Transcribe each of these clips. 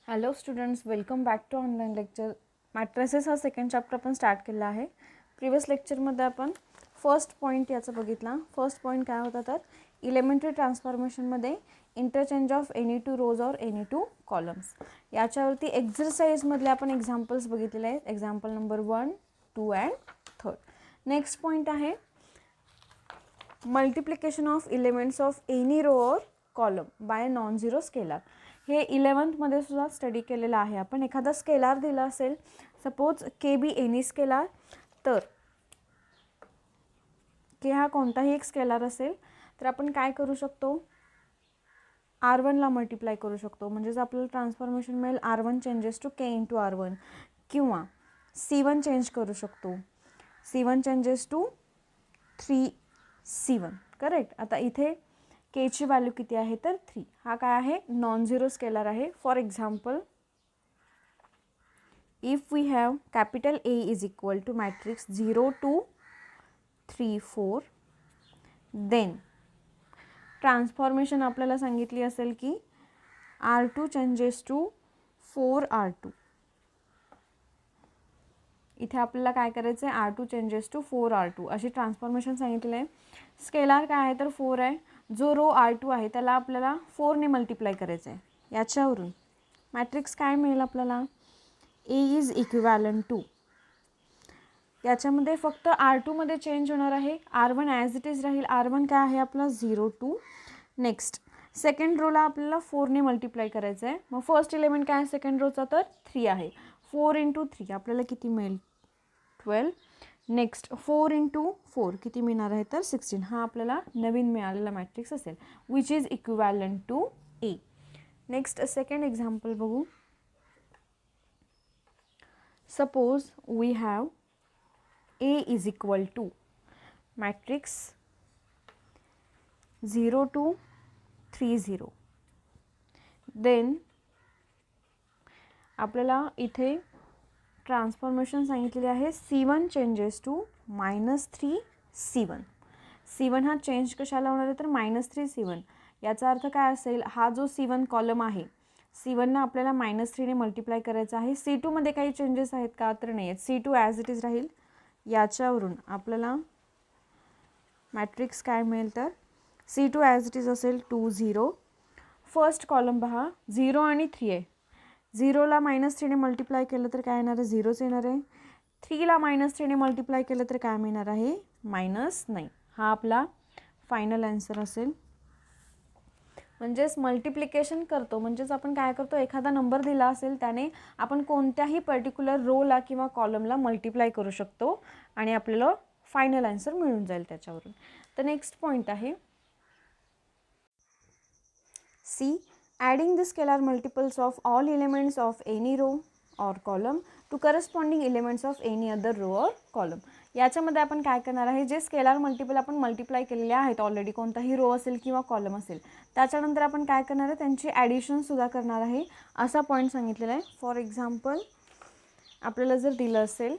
Hello students, welcome back to online lecture. Matrices हा second chapter आपण start केला आहे. प्रिवियस लेक्चरमध्ये आपण फर्स्ट पॉईंट याचा बघितला. फर्स्ट पॉईंट काय होता तर इलेमेंटरी ट्रान्सफॉर्मेशनमध्ये interchange of any two rows or any two columns. याच्यावरती एक्झरसाइजमधले आपण एक्झाम्पल्स बघितलेले आहेत. Example number 1, 2 and 3. Next point आहे multiplication of elements of any row or column by non zero scalar. हे 11th सुद्धा स्टडी केलेलं आहे आपण. एखादा स्केलार दिला असेल, suppose K be any scalar, तर के हा कोणताही एक स्केलार असेल तर आपण काय करू शकतो, R1ला मल्टिप्लाय करू शकतो. म्हणजेच आपल्याला ट्रान्सफॉर्मेशन मिळेल R1 changes to K into R1, किंवा C1 चेंज करू शकतो, C1 changes to 3C1. Correct. आता इथे के ची व्हॅल्यू किती आहे तर 3. हा काय आहे, नॉन झिरो स्केलर आहे. For example, if we have capital A is equal to matrix 0 2 3 4, then transformation आपल्याला सांगितली असेल की R2 चेंजेस टू 4R2. इथे आपल्याला काय करायचं आहे, R2 चेंजेस टू 4R2 अशी ट्रान्सफॉर्मेशन सांगितलं आहे. स्केलार काय आहे तर 4 आहे. जो रो R2 आहे त्याला आपल्याला 4ने मल्टिप्लाय करायचं आहे. याच्यावरून मॅट्रिक्स काय मिळेल आपल्याला, ए इज इक्विवॅलंट टू, याच्यामध्ये फक्त R2मध्ये चेंज होणार आहे. R1 ॲज इट इज राहील. R1 काय आहे आपला 0 2. नेक्स्ट सेकंड रोला आपल्याला 4ने मल्टिप्लाय करायचं आहे. मग फर्स्ट एलिमेंट काय आहे सेकंड रोचा तर 3 आहे. 4 इंटू 3 आपल्याला किती मिळेल 12. नेक्स्ट 4 इंटू 4 किती मिळणार आहे तर 16. हा आपल्याला नवीन मिळालेला मॅट्रिक्स असेल, which is equivalent to A. Next second example बघू. Suppose we have A is equal to matrix 0 2 3 0. Then आपल्याला इथे ट्रान्सफॉर्मेशन सांगितलेली आहे C1 changes to -3C1. C1 हा चेंज कशाला होणार आहे तर -3C1. याचा अर्थ काय असेल, हा जो C1 कॉलम आहे, C1 ना आपल्याला -3ने मल्टिप्लाय करायचा आहे. C2मध्ये काही चेंजेस आहेत का तर नाही आहेत. C2 ॲज इट इज राहील. याच्यावरून आपल्याला मॅट्रिक्स काय मिळेल तर C2 ॲज इट इज असेल 2 0. फर्स्ट कॉलम पहा 0 आणि 3 आहे. 0ला -3ने मल्टिप्लाय केलं तर काय येणार आहे, 0च येणार आहे. 3ला -3ने मल्टिप्लाय केलं तर काय मिळणार आहे, -9. हा आपला फायनल आन्सर असेल. म्हणजेच मल्टिप्लिकेशन करतो, म्हणजेच आपण काय करतो, एखादा नंबर दिला असेल त्याने आपण कोणत्याही पर्टिक्युलर रोला किंवा कॉलमला मल्टिप्लाय करू शकतो आणि आपल्याला फायनल आन्सर मिळून जाईल त्याच्यावरून. तर नेक्स्ट पॉईंट आहे C, adding the scalar multiples of all elements of any row or column to corresponding elements of any other row or column. याच्यामध्ये आपण काय करणार आहे, जे स्केलार मल्टिपल आपण मल्टिप्लाय केलेले आहेत ऑलरेडी, कोणताही रो असेल किंवा कॉलम असेल, त्याच्यानंतर आपण काय करणार आहे, त्यांची ॲडिशनसुद्धा करणार आहे, असा पॉईंट सांगितलेला आहे. फॉर एक्झाम्पल, आपल्याला जर दिलं असेल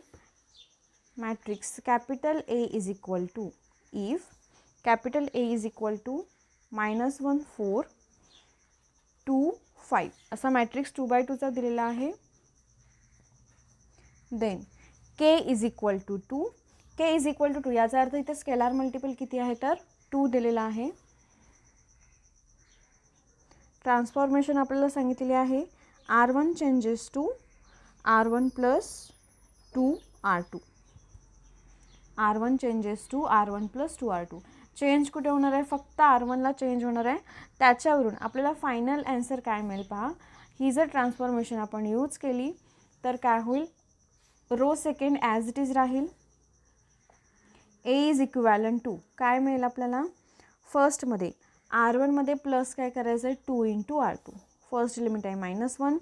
matrix capital A is equal to, if capital A is equal to -1 4 2 5 असा मॅट्रिक्स 2x2चा दिलेला आहे. Then K is equal to 2, K is equal to 2, याचा अर्थ इथे स्केलार मल्टिपल किती आहे तर 2 दिलेला आहे. ट्रान्सफॉर्मेशन आपल्याला सांगितलेली आहे R1 changes to R1 plus 2R2. R1 changes to R1 plus 2R2. Change कुठे होणार आहे, फक्त R1ला चेंज होणार आहे. त्याच्यावरून आपल्याला फायनल आन्सर काय मिळेल पहा. ही जर ट्रान्सफॉर्मेशन आपण यूज केली तर काय होईल, row second as it is राहील. ए इज इक्विवॅलंट टू काय मिळेल आपल्याला, फर्स्टमध्ये R1मध्ये प्लस काय करायचं आहे 2 इंटू R2. फर्स्ट एलिमेंट आहे -1,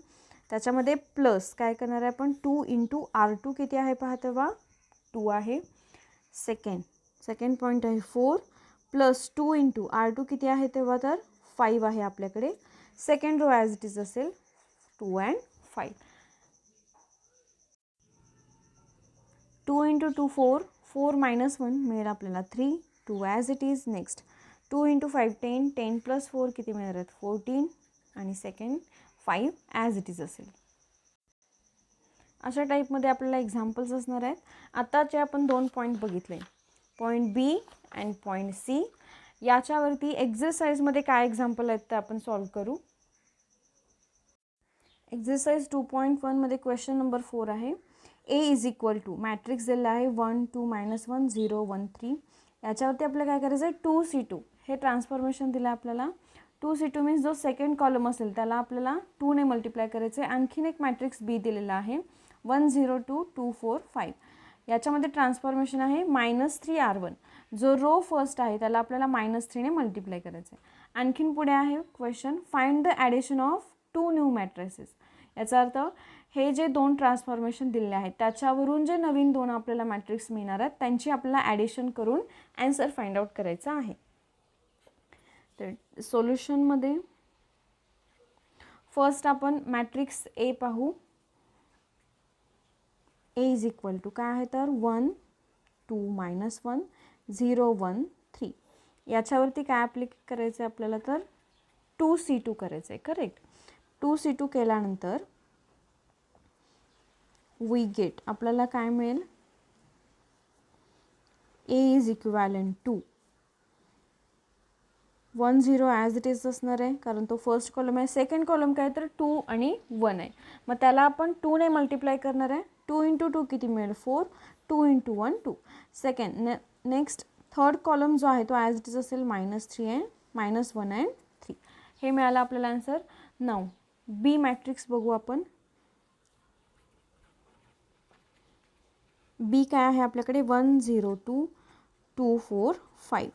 त्याच्यामध्ये प्लस काय करणार आहे आपण 2 इंटू R2 किती आहे पहा तेव्हा 2 आहे. सेकंड पॉईंट आहे 4 प्लस 2 इंटू R2 किती आहे तेव्हा तर 5 आहे आपल्याकडे. Second row as it is असेल 2 अँड 5. 2 इंटू 2 4, 4 -1 मिळेल आपल्याला 3, 2 as it is. Next 2 into 5 10, 10 plus 4 किती मिळणार आहेत 14. आणि सेकंड 5 ॲज इट इज असेल. अशा टाईपमध्ये आपल्याला एक्झाम्पल्स असणार आहेत. आताचे आपण 2 पॉईंट बघितले, point B and point C. याच्यावरती एक्झरसाइजमध्ये काय एक्झाम्पल आहेत ते आपण सॉल्व करू. एक्झरसाइज 2.1 मध्ये क्वेश्चन नंबर 4 आहे. ए इज इक्वल टू मॅट्रिक्स दिलेला आहे 1 2 -1 0 1 3. याच्यावरती आपल्याला काय करायचं आहे, 2C2 हे ट्रान्सफॉर्मेशन दिलं आहे आपल्याला. 2C2 मीन्स जो सेकंड कॉलम असेल त्याला आपल्याला 2 ने मल्टिप्लाय करायचं आहे. आणखीन एक मॅट्रिक्स बी दिलेला आहे 1 0 2 2 4 5. याच्यामध्ये ट्रान्सफॉर्मेशन आहे -3R1. जो रो फर्स्ट आहे त्याला आपल्याला -3 ने मल्टिप्लाय करायचं आहे. आणखीन पुढे आहे question, find the addition of 2 new matrices. याचा अर्थ हे जे 2 ट्रान्सफॉर्मेशन दिलेले आहेत त्याच्यावरून जे नवीन 2 आपल्याला मॅट्रिक्स मिळणार आहेत त्यांची आपल्याला ॲडिशन करून आन्सर फाइंड आउट करायचा आहे. तर सोल्युशनमध्ये फर्स्ट आपण मॅट्रिक्स ए पाहू. ए इज इक्वल टू काय आहे तर 1 2 -1 0 1 3. याच्यावरती काय ॲप्लिक करायचं आहे आपल्याला तर 2C2 करायचं आहे. करेक्ट. 2C2 केल्यानंतर वी गेट आपल्याला काय मिळेल, A is equivalent to 1 0 as it is असणार आहे कारण तो फर्स्ट कॉलम आहे. सेकंड कॉलम काय तर 2 आणि 1 आहे. मग त्याला आपण 2 ने मल्टिप्लाय करणार आहे. 2 × 2 किती मिळेल 4. 2 × 1 2. सेकंड नेक्स्ट थर्ड कॉलम जो आहे तो ॲज इट इज असेल -3 अँड -1 अँड 3. हे मिळालं आपल्याला आन्सर. नाव बी मॅट्रिक्स बघू आपण. बी काय आहे आपल्याकडे 1 0 2 2 4 5.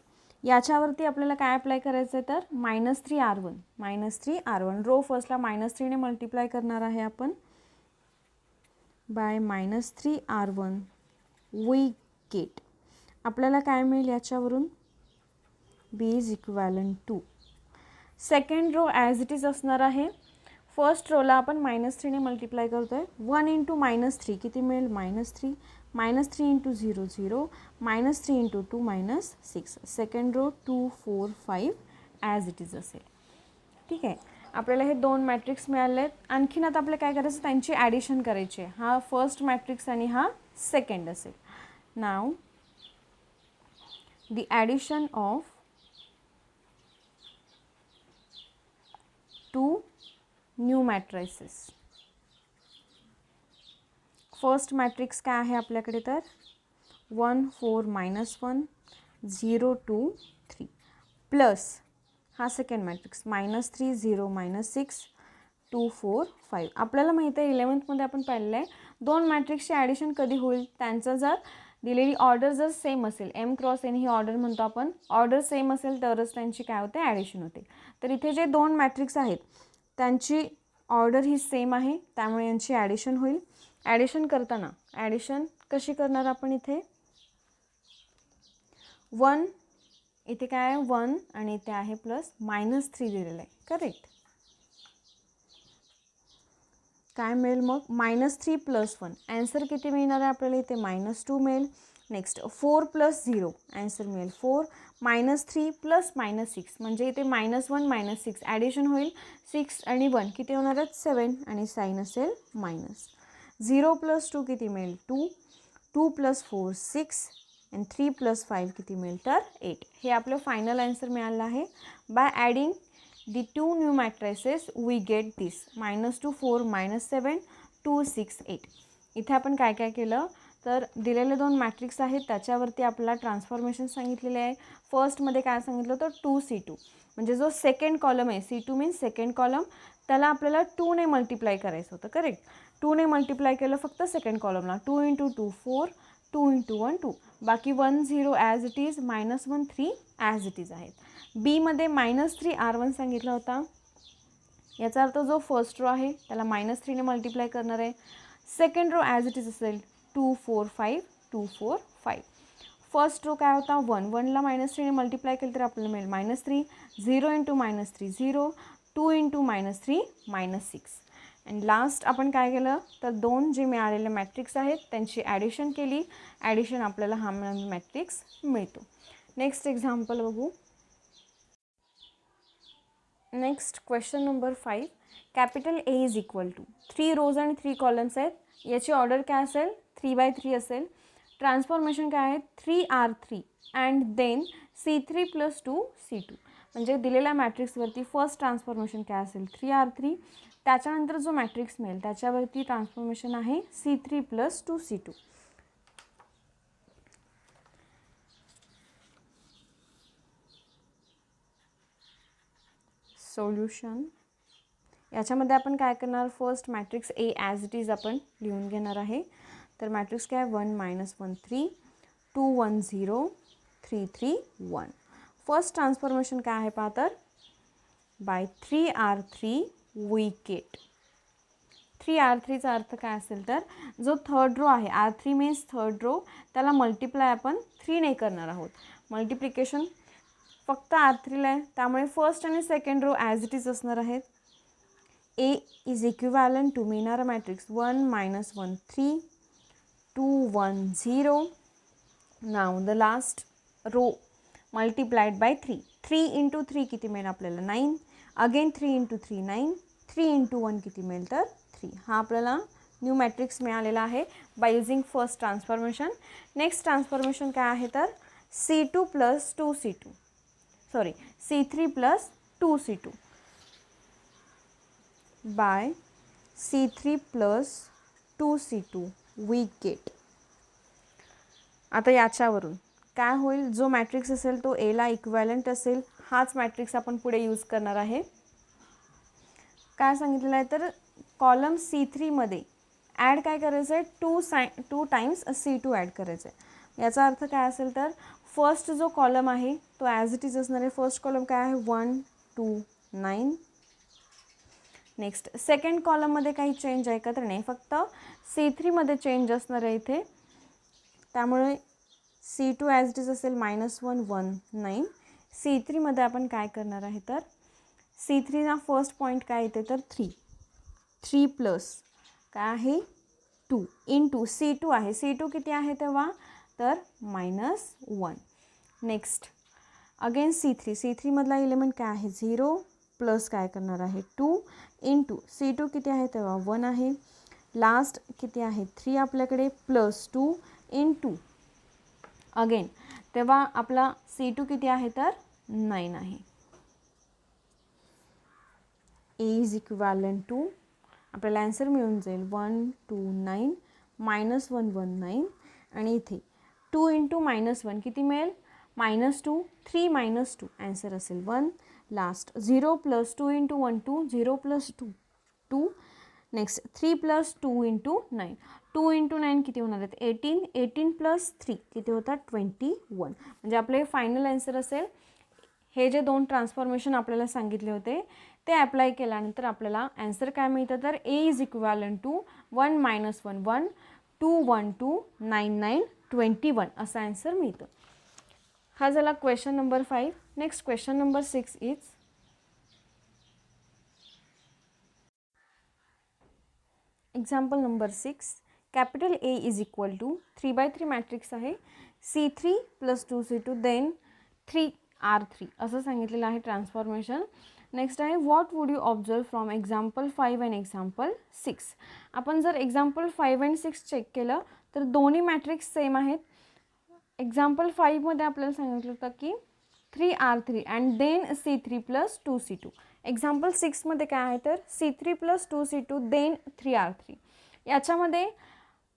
याच्यावरती आपल्याला काय अप्लाय करायचं आहे तर -3R1. -3R1 रो फर्स्टला -3 ने मल्टिप्लाय करणार आहे आपण. बाय -3R1 वी गेट आपल्याला काय मिळेल याच्यावरून, B is equivalent to second row as it is असणार आहे. फर्स्ट रोला आपण -3 ने मल्टिप्लाय करतो आहे. 1 × -3 किती मिळेल -3. -3 × 0 0 -3 × 2 -6. Second row 2 4 5 as it is असेल. ठीक आहे. आपल्याला हे 2 मॅट्रिक्स मिळाले आहेत. आणखीन आता आपल्याला काय करायचं, त्यांची ॲडिशन करायची आहे. हा फर्स्ट मॅट्रिक्स आणि हा सेकंड असेल. नाव the addition of 2 new matrices. First matrix काय आहे आपल्याकडे तर 1 4 -1 0 2 3 प्लस हा सेकंड मॅट्रिक्स -3 0 -6 2 4 5. आपल्याला माहिती आहे 11th आपण पाहिलेलं आहे 2 मॅट्रिक्सची ॲडिशन कधी होईल, त्यांचं जर दिलेली ऑर्डर जर सेम असेल, M क्रॉस N ही ऑर्डर म्हणतो आपण, ऑर्डर सेम असेल तरच त्यांची काय होते ॲडिशन होते. तर इथे जे 2 मॅट्रिक्स आहेत त्यांची ऑर्डर ही सेम आहे त्यामुळे यांची ॲडिशन होईल. ॲडिशन करताना ॲडिशन कशी करणार आपण, इथे 1 इथे काय आहे 1 आणि इथे आहे प्लस -3 दिलेलं आहे. करेक्ट. काय मिळेल मग -3 + 1 ॲन्सर किती मिळणार आहे आपल्याला इथे -2 मिळेल. नेक्स्ट 4 + 0 ॲन्सर मिळेल 4. -3 + -6 म्हणजे इथे -1 -6 ॲडिशन होईल. 6 आणि 1 किती होणार आहेत 7 आणि साईन असेल मायनस. 0 + 2 किती मिळेल 2. 2 + 4 6 आणि 3 + 5 किती मिळेल तर 8. हे आपलं फायनल आन्सर मिळालं आहे. Bye adding the 2 new matrices we get this -2 4 -7 2 6 8. इथे आपण काय काय केलं तर दिलेले 2 मॅट्रिक्स आहेत त्याच्यावरती आपल्याला ट्रान्सफॉर्मेशन सांगितलेले आहे. फर्स्टमध्ये काय सांगितलं तर 2C2 म्हणजे जो सेकंड कॉलम आहे C2 मीन्स सेकंड कॉलम त्याला आपल्याला 2 ने मल्टिप्लाय करायचं होतं. करेक्ट. 2 ने मल्टिप्लाय केलं फक्त सेकंड कॉलमला. 2 × 2 4 2 × 1 2. बाकी 1 0 as it is -1 3 as it is आहेत. बीमध्ये -3R1 सांगितला होता. याचा अर्थ जो फर्स्ट रो आहे त्याला -3 ने मल्टिप्लाय करणार आहे. Second row as it is असेल 2 4 5 2 4 5. फर्स्ट रो काय होता 1 1ला -3 ने मल्टिप्लाय केलं तर आपल्याला मिळेल -3. 0 × -3 0 2 × -3 -6. अँड लास्ट आपण काय केलं तर 2 जे मिळालेले मॅट्रिक्स आहेत त्यांची ॲडिशन केली. ॲडिशन आपल्याला हा मॅट्रिक्स मिळतो. नेक्स्ट एक्झाम्पल बघू. Next question number 5. Capital A is equal to 3 rows आणि 3 कॉलम्स आहेत, याची ऑर्डर काय असेल 3/3 असेल. ट्रान्सफॉर्मेशन काय आहे 3R3 and then C3 + 2C2. म्हणजे दिलेल्या मॅट्रिक्सवरती फर्स्ट ट्रान्सफॉर्मेशन काय असेल 3R3, त्याच्यानंतर जो मॅट्रिक्स मिळेल त्याच्यावरती ट्रान्सफॉर्मेशन आहे C3 + 2C2. सोल्युशन. याच्यामध्ये आपण काय करणार, first matrix A as it is आपण लिहून घेणार आहे. तर मॅट्रिक्स काय 1 - 1 3 2 1 0 3 3 1. फर्स्ट ट्रान्सफॉर्मेशन काय आहे पहा, तर बाय 3R3 वी गेट 3R3चा अर्थ काय असेल तर जो थर्ड रो आहे, R3 मीन्स थर्ड रो, त्याला मल्टिप्लाय आपण 3 ने करणार आहोत. मल्टिप्लिकेशन फक्त R3ला आहे, त्यामुळे फर्स्ट आणि second row as it is असणार आहेत. A is equivalent to मिळणारा matrix 1 - 1 3 2 1 0. Now the last row multiplied by 3. 3 × 3 किती मिळेल आपल्याला 9. अगेन 3 × 3 9. 3 × 1 किती मिळेल तर 3. हा आपल्याला न्यू मॅट्रिक्स मिळालेला आहे by using first transformation. Next transformation काय आहे तर C2 + 2C2 sorry C3 + 2C2 bye C3 + 2C2 we get. आता याच्यावरून काय होईल, जो मॅट्रिक्स असेल तो एला इक्वॅलंट असेल, हाच मॅट्रिक्स आपण पुढे यूज करणार आहे. काय सांगितलेलं आहे तर कॉलम C3मध्ये ॲड काय करायचं आहे 2 टाइम्स C2 ॲड करायचं आहे. याचा अर्थ काय असेल तर फर्स्ट जो कॉलम आहे तो ॲज इट इज असणार आहे. फर्स्ट कॉलम काय आहे 1 2 9. नेक्स्ट सेकंड कॉलममध्ये काही चेंज आहे का तर नाही, फक्त C3मध्ये चेंज असणार आहे इथे, त्यामुळे C2 ॲज इट इज असेल -1 1 9. C3मध्ये आपण काय करणार आहे तर C3ला फर्स्ट पॉईंट काय येते तर 3 प्लस काय आहे 2 इंटू C2 आहे. C2 किती आहे तेव्हा तर -1. नेक्स्ट अगेन C3मधला एलिमेंट काय आहे 0 प्लस काय करणार आहे 2 इंटू C2 किती आहे तेव्हा 1 आहे. लास्ट किती आहे 3 आपल्याकडे प्लस 2 इंटू अगेन तेव्हा आपला C2 किती आहे तर 9 आहे. A इज इक्वॅलंट टू आपल्याला आन्सर मिळून जाईल 1 2 9 -1 1 9 आणि इथे 2 इंटू -1 किती मिळेल -2 3 -2 आन्सर असेल 1. Last 0 plus 2 into 1 2 0 plus 2 2. Next 3 plus 2 into 9 2 into 9 किती होणार आहेत 18 18 प्लस 3 किती होतात 21. म्हणजे आपले फायनल आन्सर असेल. हे जे 2 ट्रान्सफॉर्मेशन आपल्याला सांगितले होते ते अप्लाय केल्यानंतर आपल्याला आन्सर काय मिळतं तर A इज इक्वॅलंट टू 1 - 1 1 2 1 2 9 9 21 असं आन्सर मिळतं. हा झाला question number 5. Next question number 6 is example number 6. Capital A is equal to 3/3 matrix आहे. C3 + 2C2 देन 3R3 असं सांगितलेलं आहे ट्रान्सफॉर्मेशन. नेक्स्ट आहे what would you observe from example 5 and example 6. आपण जर एक्झाम्पल 5 अँड 6 चेक केलं तर दोन्ही मॅट्रिक्स सेम आहेत. एक्झाम्पल 5मध्ये आपल्याला सांगितलं होतं की 3R3 and then C3 + 2C2. Example 6मध्ये काय आहे तर C3 + 2C2 देन 3R3. याच्यामध्ये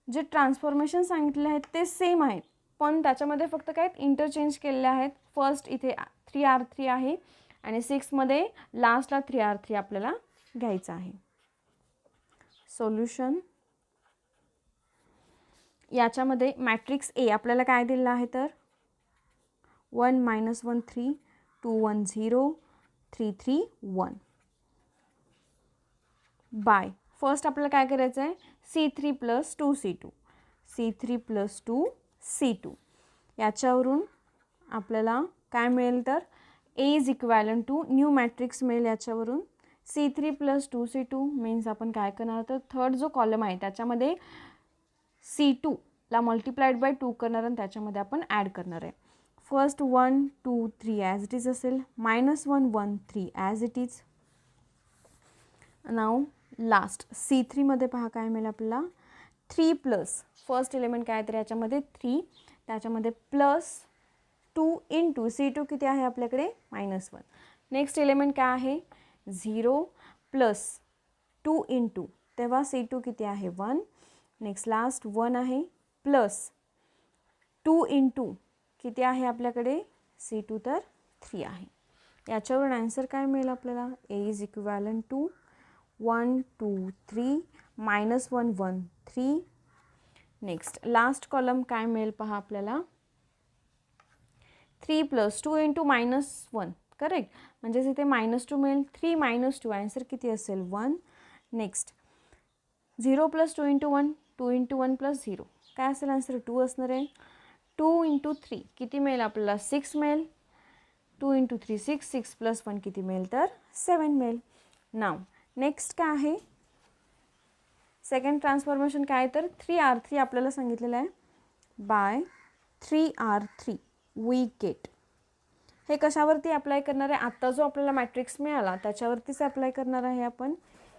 जे ट्रान्सफॉर्मेशन सांगितले आहेत ते सेम आहेत, पण त्याच्यामध्ये फक्त काय इंटरचेंज केलेले आहेत. फर्स्ट इथे 3R3 आहे आणि 6मध्ये लास्टला 3R3 आपल्याला घ्यायचं आहे. सोल्युशन. याच्यामध्ये मॅट्रिक्स ए आपल्याला काय दिलेलं आहे तर 1 - 1 3 2 1 0 3 3 1 बाय फर्स्ट आपल्याला काय करायचं आहे C3 + 2C2 C3 + 2C2. याच्यावरून आपल्याला काय मिळेल तर A is equivalent to new matrix मिळेल. याच्यावरून C3 + 2C2 मीन्स आपण काय करणार तर थर्ड जो कॉलम आहे त्याच्यामध्ये C2ला मल्टिप्लाइड बाय 2 करणार आणि त्याच्यामध्ये आपण ॲड करणार आहे. फर्स्ट 1 2 3 ॲज इट इज असेल -1 1 3 as it is. Now last C3 मध्ये पहा काय मिळेल आपल्याला 3 प्लस फर्स्ट एलिमेंट काय तर याच्यामध्ये 3 त्याच्यामध्ये प्लस 2 इंटू C2 किती आहे आपल्याकडे -1. नेक्स्ट एलिमेंट काय आहे 0 प्लस 2 इंटू तेव्हा C2 किती आहे 1. नेक्स्ट लास्ट 1 आहे प्लस 2 इंटू किती आहे आपल्याकडे C2 तर 3 आहे. याच्यावरून आन्सर काय मिळेल आपल्याला A is equivalent to 1 2 3 -1 1 3. Next last column काय मिळेल पहा आपल्याला 3 प्लस 2 इंटू -1 करेक्ट म्हणजेच इथे -2 मिळेल 3 - 2 आन्सर किती असेल 1. Next 0 plus 2 into 1 2 into 1 plus 0 काय असेल आन्सर 2 असणार आहे. 2 इंटू 3 किती मिळेल आपल्याला 6 मिळेल. 2 इंटू 3 6 6 प्लस 1 किती मिळेल तर 7 मिळेल. नाव नेक्स्ट काय आहे सेकंड ट्रान्सफॉर्मेशन काय तर 3R3 आपल्याला सांगितलेलं आहे. बाय 3R3 वी गेट हे कशावरती अप्लाय करणार आहे आत्ता जो आपल्याला मॅट्रिक्स मिळाला त्याच्यावरतीच अप्लाय करणार आहे आपण.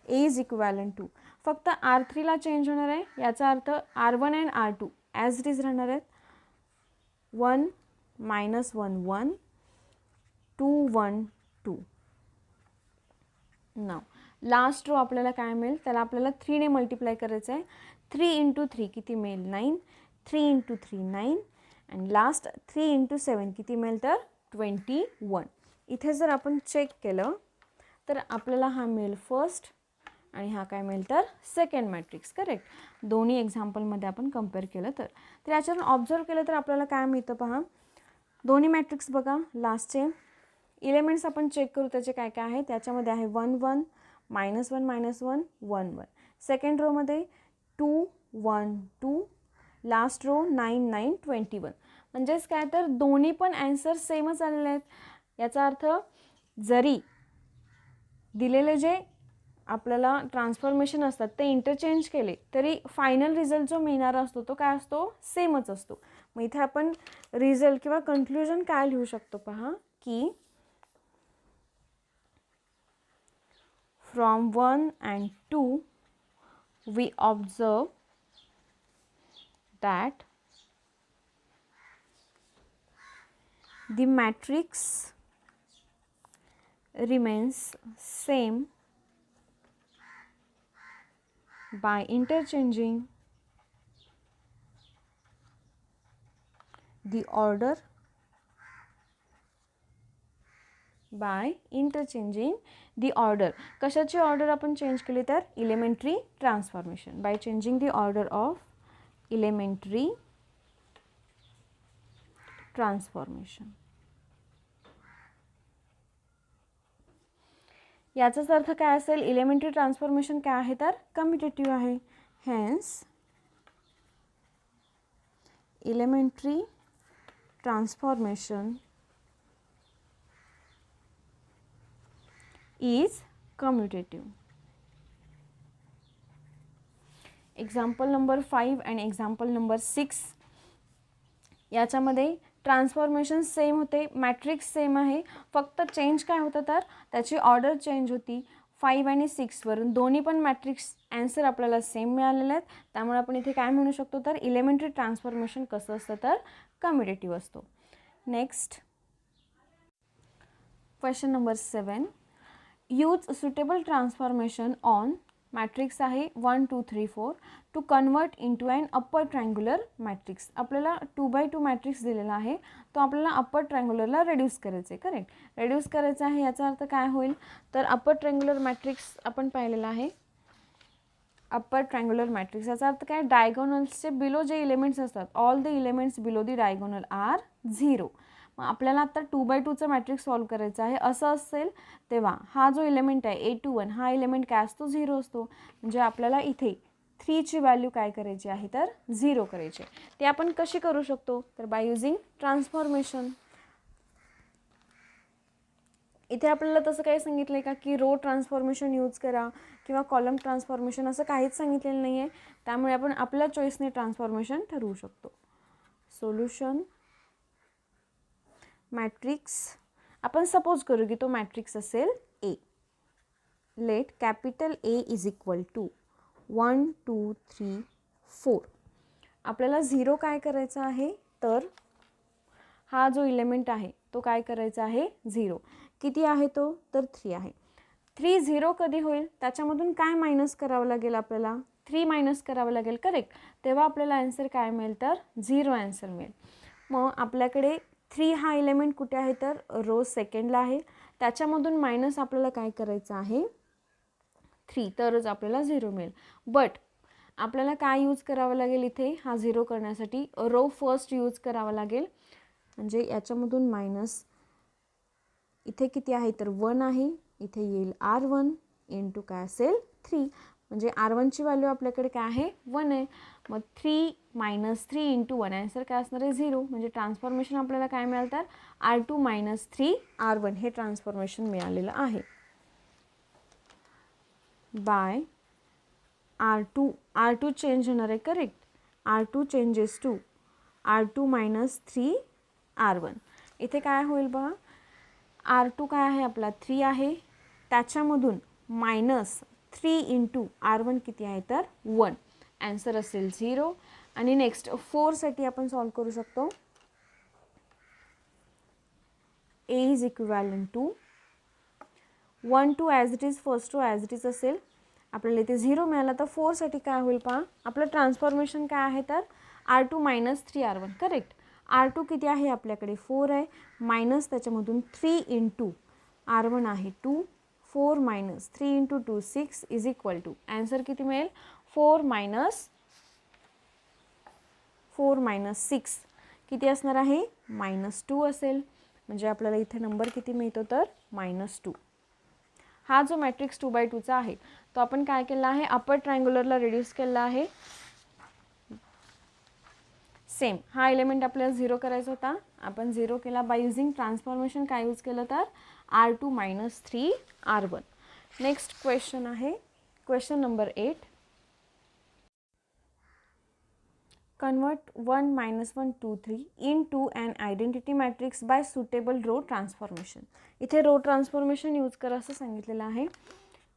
A इज इक्विवॅलंट टू फक्त R3ला चेंज होणार आहे याचा अर्थ R1 and R2 as it is राहणार आहेत. 1 -1 1 2 1 2. नाव लास्ट रो आपल्याला काय मिळेल त्याला आपल्याला 3 ने मल्टिप्लाय करायचं आहे. 3 इंटू 3 किती मिळेल 9 3 इंटू 3 9 अँड लास्ट 3 इंटू 7 किती मिळेल तर 21. इथे जर आपण चेक केलं तर आपल्याला हा मिळेल फर्स्ट आणि हा काय मिळेल तर सेकंड मॅट्रिक्स करेक्ट. दोन्ही एक्झाम्पलमध्ये आपण कम्पेअर केलं तर याच्यावरून ऑब्झर्व केलं तर आपल्याला काय मिळतं पहा दोन्ही मॅट्रिक्स बघा लास्टचे एलिमेंट्स आपण चेक करू त्याचे काय काय आहे. त्याच्यामध्ये आहे 1 1 -1 -1 1 1. सेकंड रोमध्ये 2 1 2 लास्ट रो 9 9 21. म्हणजेच काय तर दोन्ही पण ॲन्सर सेमच आलेले आहेत. याचा अर्थ जरी दिलेले जे आपल्याला ट्रान्सफॉर्मेशन असतात ते इंटरचेंज केले तरी फायनल रिझल्ट जो मिळणारा असतो तो काय असतो सेमच असतो. मग इथे आपण रिझल्ट किंवा कन्क्लुजन काय लिहू शकतो पहा की from 1 and 2 we observe that the matrix remains same by interchanging the order कशाची ऑर्डर आपण चेंज केली तर elementary transformation by changing the order of elementary transformation. याचाच अर्थ काय असेल इलेमेंटरी ट्रान्सफॉर्मेशन काय आहे तर कम्युटेटिव्ह आहे. Hence elementary transformation is commutative. Example number 5 and example number 6 याच्यामध्ये ट्रान्सफॉर्मेशन सेम होते मॅट्रिक्स सेम आहे फक्त चेंज काय होतं तर त्याची ऑर्डर चेंज होती 5 आणि 6 वरून दोन्ही पण मॅट्रिक्स ॲन्सर आपल्याला सेम मिळालेले आहेत. त्यामुळे आपण इथे काय म्हणू शकतो तर इलेमेंटरी ट्रान्सफॉर्मेशन कसं असतं तर कम्युटेटिव्ह असतो. Next question number 7 use suitable transformation on matrix आहे 1 2 3 4 to convert into and upper triangular matrix. आपल्याला 2x2 मॅट्रिक्स दिलेला आहे तो आपल्याला अप्पर ट्रायंग्युलरला रेड्यूस करायचं आहे करेक्ट. रेड्यूस करायचं आहे याचा अर्थ काय होईल तर अप्पर ट्रायंग्युलर मॅट्रिक्स आपण पाहिलेला आहे. अप्पर ट्रायंग्युलर मॅट्रिक्स याचा अर्थ काय डायगोनल्सचे बिलो जे इलेमेंट्स असतात all the elements below the diagonal are 0. मग आपल्याला आता 2x2चं मॅट्रिक्स सॉल्व करायचं आहे असं असेल तेव्हा हा जो इलेमेंट आहे A21 हा इलेमेंट काय असतो 0 असतो. म्हणजे आपल्याला इथे 3ची व्हॅल्यू काय करायची आहे तर 0 करायची आहे. ते आपण कशी करू शकतो तर बाय युझिंग ट्रान्सफॉर्मेशन. इथे आपल्याला तसं काही सांगितलं आहे का की रो ट्रान्सफॉर्मेशन यूज करा किंवा कॉलम ट्रान्सफॉर्मेशन असं काहीच सांगितलेलं नाही आहे. त्यामुळे आपण आपल्या चॉईसने ट्रान्सफॉर्मेशन ठरवू शकतो. सोल्युशन मॅट्रिक्स आपण सपोज करू की तो मॅट्रिक्स असेल A. Let capital A is equal to 1 2 3 4. आपल्याला 0 काय करायचा आहे तर हा जो इलेमेंट आहे तो काय करायचा आहे 0. किती आहे तो तर 3 आहे. 3 0 कधी होईल त्याच्यामधून काय मायनस करावं लागेल आपल्याला 3 मायनस करावं लागेल करेक्ट. तेव्हा आपल्याला आन्सर काय मिळेल तर 0 आन्सर मिळेल. मग आपल्याकडे 3 हा एलिमेंट कुठे आहे तर रो सेकंडला आहे. त्याच्यामधून मायनस आपल्याला काय करायचं आहे 3 तरच आपल्याला 0 मिळेल. बट आपल्याला काय यूज करावं लागेल इथे हा 0 करण्यासाठी रो फर्स्ट यूज करावा लागेल. म्हणजे याच्यामधून मायनस इथे किती आहे तर 1 आहे. इथे येईल R1 इंटू काय असेल 3. म्हणजे R1ची व्हॅल्यू आपल्याकडे काय आहे 1 आहे. मग 3 मायनस 3 इंटू 1 आन्सर काय असणार आहे 0. म्हणजे ट्रान्सफॉर्मेशन आपल्याला काय मिळालं तर R2 मायनस 3 R1 हे ट्रान्सफॉर्मेशन मिळालेलं आहे. बाय R2 चेंज होणार आहे correct. R2 changes to R2 minus 3 R1. इथे काय होईल बघा R2 काय आहे आपला 3 आहे. त्याच्यामधून मायनस 3 इंटू R1 किती आहे तर 1. आन्सर असेल 0. आणि नेक्स्ट 4साठी आपण सॉल्व करू शकतो. A is equivalent to 1 two as it is first two as it is असेल. आपल्याला इथे 0 मिळाला तर 4साठी काय होईल पहा आपलं ट्रान्सफॉर्मेशन काय आहे तर R2 minus 3 R1 correct. R2 किती आहे आपल्याकडे 4 आहे. मायनस त्याच्यामधून 3 इंटू R1 आहे 2. 4 minus 3 into 2 6 is equal to answer किती मिळेल 4 मायनस 6 किती असणार आहे -2 असेल. म्हणजे आपल्याला इथे नंबर किती मिळतो तर -2. हा जो मॅट्रिक्स 2x2चा आहे तो आपण काय केला आहे अपर ट्रायंग्युलरला रिड्यूस केला आहे. सेम हा एलिमेंट आपल्याला 0 करायचा होता. आपण 0 केला बाय युझिंग ट्रान्सफॉर्मेशन. काय यूज केलं तर R2 minus 3 R1. Next question आहे question number 8. Convert 1 -1 2 3 into an identity matrix by suitable row transformation. इथे रो ट्रान्सफॉर्मेशन यूज करा असं सांगितलेलं आहे.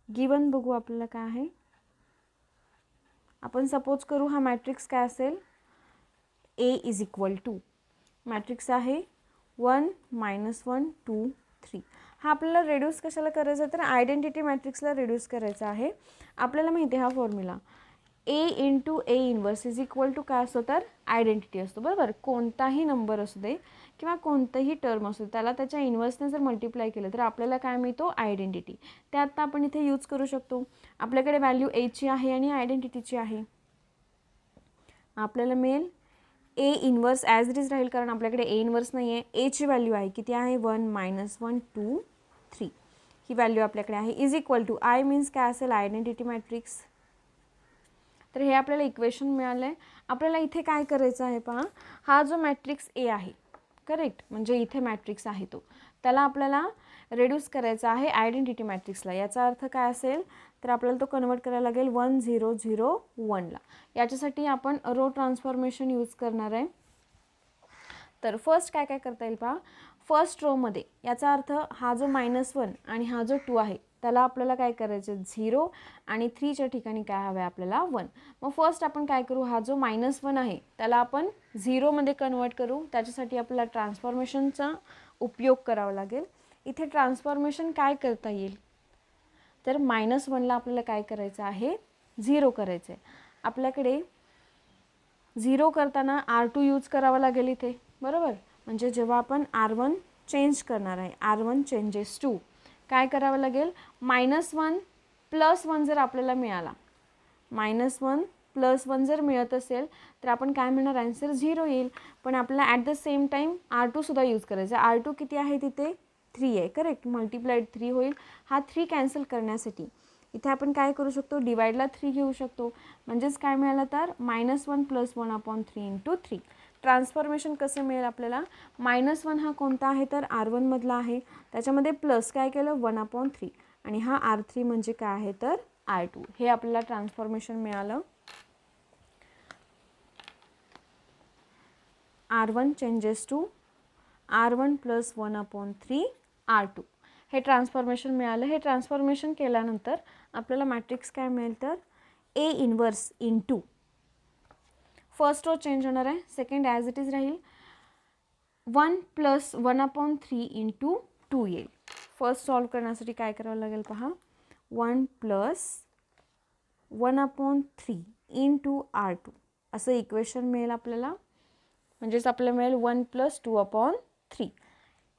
गिवन बघू आपल्याला काय आहे. आपण सपोज करू हा मॅट्रिक्स काय असेल A is equal to matrix आहे 1 -1 2 3. हा आपल्याला रिड्यूस कशाला करायचा तर आयडेंटिटी मॅट्रिक्सला रिड्यूस करायचा आहे. आपल्याला माहिती आहे हा formula A into A inverse is equal to काय असतो तर आयडेंटिटी असतो बरोबर. कोणताही नंबर असू दे किंवा कोणतंही टर्म असू दे त्याला त्याच्या इन्वर्सने जर मल्टिप्लाय केलं तर आपल्याला काय मिळतो आयडेंटिटी. ते आता आपण इथे यूज करू शकतो. आपल्याकडे व्हॅल्यू Aची आहे आणि आयडेंटिटीची आहे. आपल्याला मिळेल A inverse as it is राहील कारण आपल्याकडे A इन्वर्स नाही आहे. Aची व्हॅल्यू आहे किती आहे 1 -1 2 3 ही व्हॅल्यू आपल्याकडे आहे is equal to I means काय असेल आयडेंटिटी मॅट्रिक्स. तर हे आपल्याला इक्वेशन मिळालं आहे. आपल्याला इथे काय करायचं आहे पहा हा जो मॅट्रिक्स A आहे करेक्ट म्हणजे इथे मॅट्रिक्स आहे तो त्याला आपल्याला रिड्यूस करायचा आहे आयडेंटिटी मॅट्रिक्सला. याचा अर्थ काय असेल तर आपल्याला तो कन्वर्ट करायला लागेल 1 0 0 1ला. याच्यासाठी आपण रो ट्रान्सफॉर्मेशन यूज करणार आहे. तर फर्स्ट काय काय करता येईल पहा फर्स्ट रोमध्ये याचा अर्थ हा जो -1 आणि हा जो 2 आहे त्याला आपल्याला काय करायचं 0 आणि 3च्या ठिकाणी काय हवं आहे आपल्याला 1. मग फर्स्ट आपण काय करू हा जो -1 आहे त्याला आपण 0मध्ये कन्वर्ट करू. त्याच्यासाठी आपल्याला ट्रान्सफॉर्मेशनचा उपयोग करावा लागेल. इथे ट्रान्सफॉर्मेशन काय करता येईल तर -1ला आपल्याला काय करायचं आहे 0 करायचं आहे. आपल्याकडे 0 करताना R2 यूज करावा लागेल इथे बरोबर. म्हणजे जेव्हा आपण R1 चेंज करणार आहे R1 चेंजेस टू काय करावं लागेल -1 + 1 जर आपल्याला मिळाला -1 + 1 जर मिळत असेल तर आपण काय म्हणणार आन्सर 0 येईल. पण आपल्याला at the same time R2 सुद्धा यूज करायचा. R2 किती आहे तिथे 3 आहे करेक्ट. मल्टिप्लाइड 3 होईल. हा 3 कॅन्सल करण्यासाठी इथे आपण काय करू शकतो डिवाइडला 3 घेऊ शकतो. म्हणजेच काय मिळालं तर -1 + 1/3 × 3. ट्रान्सफॉर्मेशन कसं मिळेल आपल्याला -1 हा कोणता आहे तर R1 मधला आहे. त्याच्यामध्ये प्लस काय केलं 1/3 आणि हा R3 म्हणजे काय आहे तर R2. हे आपल्याला ट्रान्सफॉर्मेशन मिळालं. R1 changes to R1 + 1/3 R2. हे ट्रान्सफॉर्मेशन मिळालं. हे ट्रान्सफॉर्मेशन केल्यानंतर आपल्याला मॅट्रिक्स काय मिळेल तर A inverse into first row change होणार आहे, सेकंड ॲज इट इज राहील, 1 + 1/3 इंटू 2 येईल. फर्स्ट सॉल्व करण्यासाठी काय करावं लागेल पहा, 1 + 1/3 इंटू R2 असं इक्वेशन मिळेल आपल्याला. म्हणजेच आपल्याला मिळेल 1 + 2/3.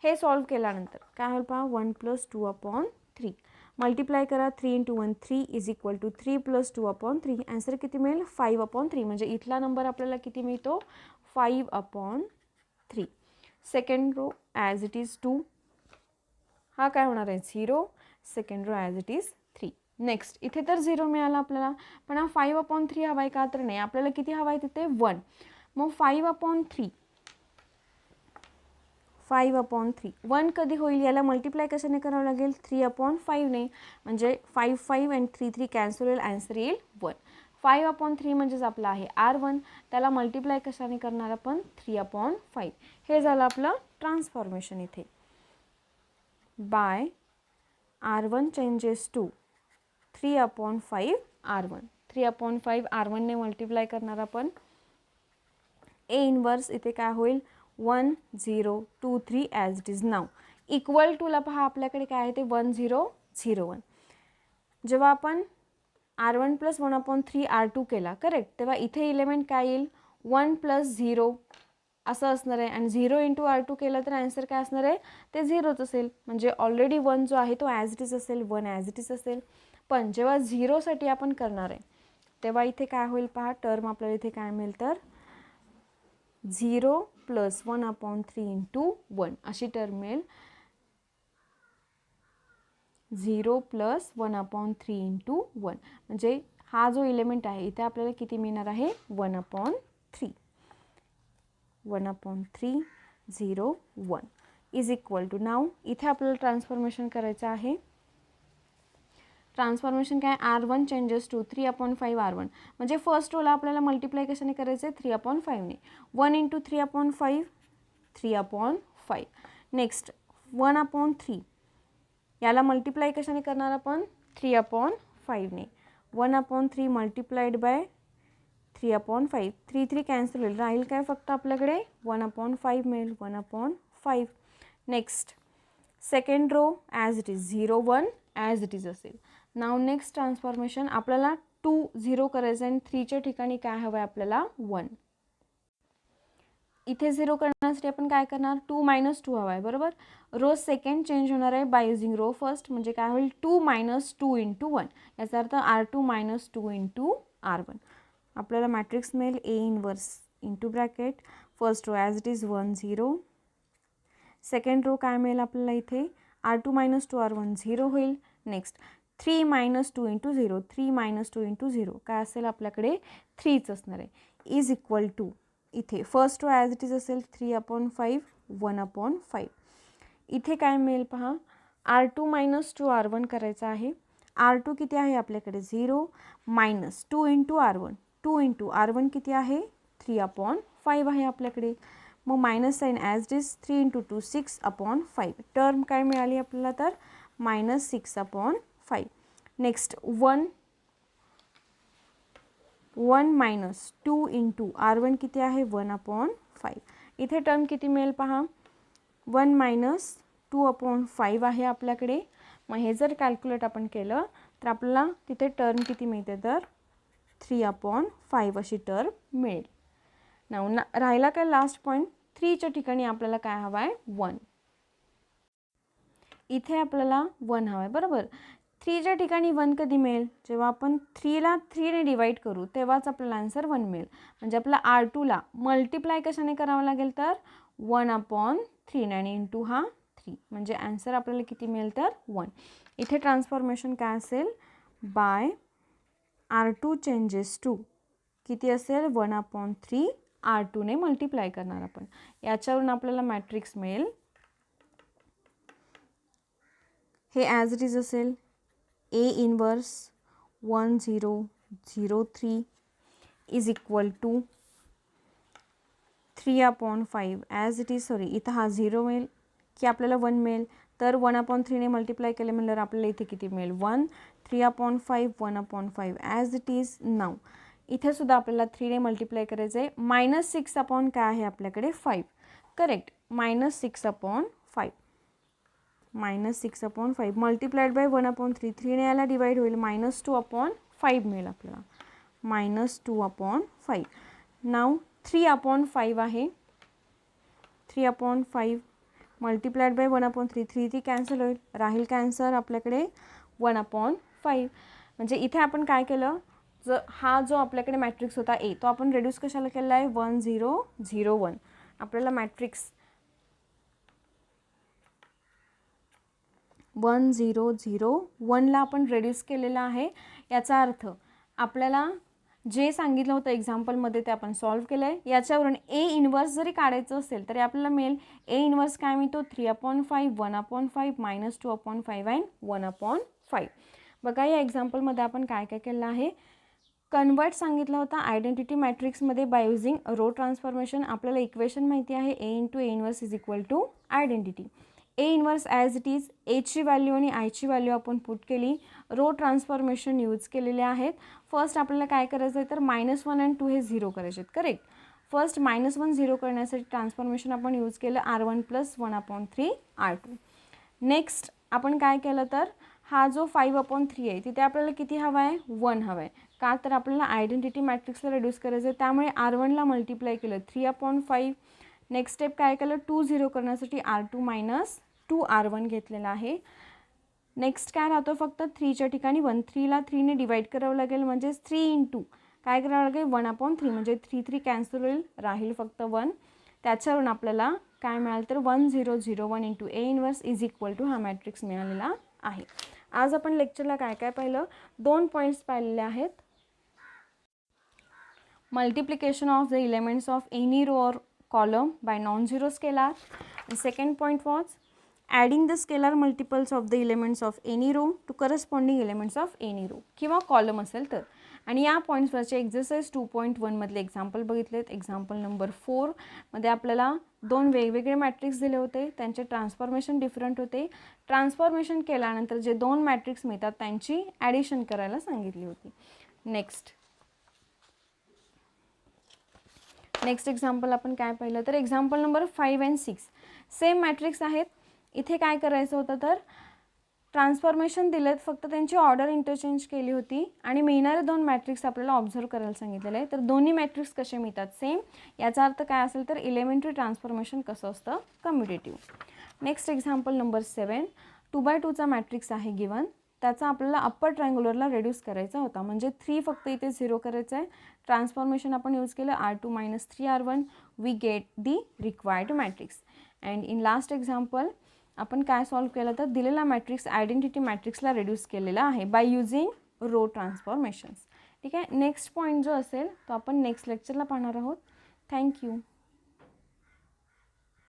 हे सॉल्व केल्यानंतर काय होईल पहा, 1 + 2/3 मल्टिप्लाय करा, 3 × 1 3 = 3 + 2/3. आन्सर किती मिळेल 5/3. म्हणजे इथला नंबर आपल्याला किती मिळतो 5/3. Second row as it is 2, हा काय होणार आहे 0. Second row as it is 3. Next इथे तर 0 मिळाला आपल्याला, पण हा 5/3 हवा आहे का तर नाही, आपल्याला किती हवा आहे तिथे 1. मग 5/3 1 कधी होईल, याला मल्टिप्लाय कशाने करावं लागेल 3/5 ने. म्हणजे 5 5 आणि 3 3 कॅन्सल होईल, आन्सर येईल 1. 5/3 म्हणजेच आपला आहे R1, त्याला मल्टिप्लाय कशाने करणार आपण 3/5. हे झालं आपलं ट्रान्सफॉर्मेशन. इथे bye R1 changes to 3/5 R1. 3/5 R1 ने मल्टिप्लाय करणार आपण. ए इन्व्हर्स इथे काय होईल 1 0 2 3 ॲज इट इज. नाव इक्वल टूला पहा आपल्याकडे काय आहे ते 1 0 0 1. जेव्हा आपण R1 + 1/3 R2 केला करेक्ट, तेव्हा इथे एलिमेंट काय येईल 1 + 0 असं असणार आहे. आणि 0 × R2 केलं तर आन्सर काय असणार आहे ते 0च असेल. म्हणजे ऑलरेडी 1 जो आहे तो ॲज इट इज असेल, 1 ॲज इट इज असेल. पण जेव्हा 0साठी आपण करणार आहे तेव्हा इथे काय होईल पहा, टर्म आपल्याला इथे काय मिळेल तर 0 + 1/3 इंटू 1 अशी टर्म मिळेल. 0 + 1/3 इंटू 1 म्हणजे हा जो एलिमेंट आहे इथे आपल्याला किती मिळणार आहे 1/3. 1/3 0 1 इज इक्वल टू. नाव इथे आपल्याला ट्रान्सफॉर्मेशन करायचं आहे. ट्रान्सफॉर्मेशन काय R1 चेंजेस टू 3/5 R1. म्हणजे फर्स्ट रोला आपल्याला मल्टिप्लाय कशाने करायचं आहे 3/5 ने. 1 × 3/5 3/5. नेक्स्ट 1/3 याला मल्टिप्लाय कशाने करणार आपण 3/5 ने. 1/3 मल्टिप्लाइड बाय 3/5. 3 3 कॅन्सल होईल, राहील काय फक्त आपल्याकडे 1/5 मिळेल. 1/5. Next second row as it is 0 1 as it is असेल. नाव नेक्स्ट ट्रान्सफॉर्मेशन आपल्याला 2 0 करायचं आणि 3च्या ठिकाणी काय हवं आहे आपल्याला 1. इथे 0 करण्यासाठी आपण काय करणार 2 - 2 हवा आहे बरोबर. रो सेकंड चेंज होणार आहे बाय युझिंग रो फर्स्ट. म्हणजे काय होईल 2 - 2 इंटू 1. याचा अर्थ R2 - 2 इंटू R1. आपल्याला मॅट्रिक्स मिळेल A inverse into bracket first row as it is 1 0. Second row काय मिळेल आपल्याला इथे R2 - 2 R1 0 होईल. Next 3 - 2 into 0. 3 - 2 इंटू 0 काय असेल आपल्याकडे 3च असणार आहे. इज इक्वल टू इथे first row as it is असेल 3/5 1/5. इथे काय मिळेल पहा R2 - 2 R1 करायचं आहे. R2 किती आहे आपल्याकडे 0 - 2 इंटू R1. 2 इंटू R1 किती आहे 3/5 आहे आपल्याकडे. मग minus sign as it is 3 × 2 6/5. Term काय मिळाली आपल्याला तर -6/5. नेक्स्ट 1 - 2 इंटू R1 किती आहे 1/5. इथे टर्म किती मिळेल पहा 1 - 2/5 आहे आपल्याकडे. मग हे जर कॅल्क्युलेट आपण केलं तर आपल्याला तिथे टर्म किती मिळते तर 3/5 अशी टर्म मिळेल. राहिला काय लास्ट पॉईंट 3च्या ठिकाणी आपल्याला काय हवा आहे 1. इथे आपल्याला 1 हवा आहे बरोबर. 3च्या ठिकाणी 1 कधी मिळेल जेव्हा आपण 3ला 3 ने डिवाईड करू तेव्हाच आपल्याला आन्सर 1 मिळेल. म्हणजे आपला R2ला मल्टिप्लाय कशाने करावं लागेल तर 1/3 आणि इंटू हा 3. म्हणजे आन्सर आपल्याला किती मिळेल तर 1. इथे ट्रान्सफॉर्मेशन काय असेल बाय R2 चेंजेस टू किती असेल 1/3 R2 ने मल्टिप्लाय करणार आपण. याच्यावरून आपल्याला मॅट्रिक्स मिळेल. हे ॲज इट इज असेल A inverse 1 0 0 3 is equal to 3/5 as it is. Sorry इथं हा 0 मिळेल की आपल्याला 1 मिळेल तर 1/3ने मल्टिप्लाय केले म्हणल्यावर आपल्याला इथे किती मिळेल 1, 3/5 1/5 ॲज इट इज नाव. इथे सुद्धा आपल्याला 3ने मल्टिप्लाय करायचं आहे. -6 अपॉन काय आहे आपल्याकडे 5. Correct, -6/5 -6/5 multiplied by 1/3. 3ने याला डिवाइड होईल -2/5 मिळेल आपल्याला -2/5. नाव 3/5 आहे. 3/5 मल्टिप्लाइड बाय 1/3. 3 कॅन्सल होईल, राहील कॅन्सर आपल्याकडे 1/5. म्हणजे इथे आपण काय केलं, हा जो आपल्याकडे मॅट्रिक्स होता ए, तो आपण रेड्यूस कशाला केला आहे 1 0 0 1. आपल्याला मॅट्रिक्स 1 0 0 1ला आपण रेड्यूस केलेला आहे. याचा अर्थ आपल्याला जे सांगितलं होतं एक्झाम्पलमध्ये ते आपण सॉल्व्ह केलं आहे. याच्यावरून ए इन्व्हर्स जरी काढायचं असेल तरी आपल्याला मिळेल ए इन्व्हर्स काय मिळतो 3/5 1/5 -2/5 अँड 1/5. बघा या एक्झाम्पलमध्ये आपण काय काय केलं आहे. कन्वर्ट सांगितलं होतं आयडेंटिटी मॅट्रिक्समध्ये बाय युझिंग रो ट्रान्सफॉर्मेशन. आपल्याला इक्वेशन माहिती आहे A into A inverse is equal to identity. A inverse as it is एची व्हॅल्यू आणि आयची व्हॅल्यू आपण पुट केली. रो ट्रान्सफॉर्मेशन यूज केलेले आहेत. फर्स्ट आपल्याला काय करायचं आहे तर -1 आणि 2 हे 0 करायचे आहेत. करेक्ट. फर्स्ट -1 0 करण्यासाठी ट्रान्सफॉर्मेशन आपण यूज केलं R1 + 1/3 R2. नेक्स्ट आपण काय केलं तर हा जो 5/3 आहे तिथे आपल्याला किती हवा आहे 1 हवा आहे. का तर आपल्याला आयडेंटिटी मॅट्रिक्सला रिड्यूस करायचं आहे, त्यामुळे R1ला मल्टिप्लाय केलं 3/5. नेक्स्ट स्टेप काय केलं 2 0 करण्यासाठी R2 - 2 R1 घेतलेला आहे. नेक्स्ट काय राहतो फक्त 3च्या ठिकाणी 1. 3ला 3ने डिवाइड करावं लागेल, म्हणजे 3 × काय करावं लागेल 1/3, म्हणजे 3 कॅन्सल होईल, राहील फक्त 1. त्याच्यावरून आपल्याला काय मिळालं तर 1 0 0 1 × A inverse is equal to हा मॅट्रिक्स मिळालेला आहे. आज आपण लेक्चरला काय काय पाहिलं, 2 पॉईंट्स पाहिलेले आहेत. Multiplication of the elements of any row or column by non-zero scalar. And second point was adding the scalar multiples of the elements of any row to corresponding elements of any row किंवा column असेल तर. आणि या पॉईंट्सवरचे exercise 2.1 मधले example बघितलेत. Example number 4 मध्ये आपल्याला 2 वेगवेगळे मॅट्रिक्स दिले होते, त्यांचे ट्रान्सफॉर्मेशन डिफरंट होते. ट्रान्सफॉर्मेशन केल्यानंतर जे 2 मॅट्रिक्स मिळतात त्यांची ॲडिशन करायला सांगितली होती. नेक्स्ट एक्झाम्पल आपण काय पाहिलं तर एक्झाम्पल नंबर 5 आणि 6 सेम मॅट्रिक्स आहेत. इथे काय करायचं होतं तर ट्रान्सफॉर्मेशन दिलेत, फक्त त्यांची ऑर्डर इंटरचेंज केली होती आणि मिळणारे 2 मॅट्रिक्स आपल्याला ऑब्झर्व करायला सांगितलेलं आहे. तर दोन्ही मॅट्रिक्स कसे मिळतात सेम. याचा अर्थ काय असेल तर एलिमेंटरी ट्रान्सफॉर्मेशन कसं असतं कम्युटेटिव्ह. नेक्स्ट एक्झाम्पल नंबर 7 2/2चा मॅट्रिक्स आहे गिवन. त्याचा आपल्याला अप्पर ट्रायंग्युलरला रेड्यूस करायचा होता, म्हणजे 3 फक्त इथे 0 करायचं आहे. ट्रान्सफॉर्मेशन आपण यूज केलं R2 - 3 R1. We get the required matrix. And in last example आपण काय सॉल्व्ह केलं तर दिलेला मॅट्रिक्स आयडेंटिटी मॅट्रिक्सला रेड्यूस केलेला आहे बाय युझिंग रो ट्रान्सफॉर्मेशन्स. ठीक आहे. नेक्स्ट पॉईंट जो असेल तो आपण नेक्स्ट लेक्चरला पाहणार आहोत. थँक्यू.